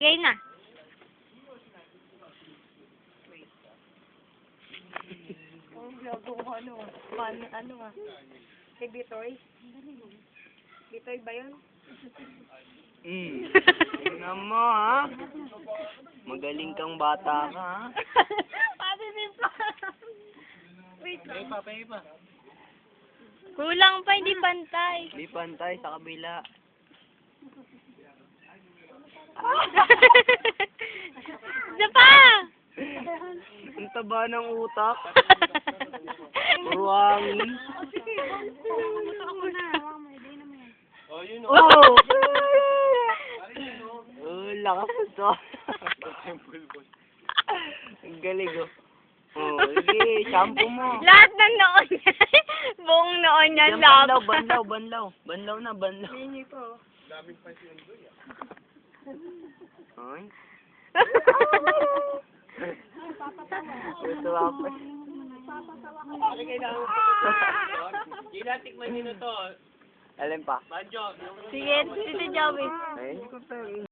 Game na. Kay Bitoy? Bitoy ba yun? Tingnan mo, ha? Magaling kang bata ka, ha? Pati din pa. Wait lang. Kulang pa, hindi pantay. Di pantay sa kabila. Isa pa! Ang taba ng utak. Puro hangin. Oh! Oh, lakas ito. Ang galing, oh. Oh, sige, shampoo mo. Lahat ng noon yan. Buong noon yan, Yan, lab. banlaw. Banlaw na, banlaw. Hindi po. Ay. Ito ako. Alin pa? Sige, Tito Joey. Ay, hindi ko pa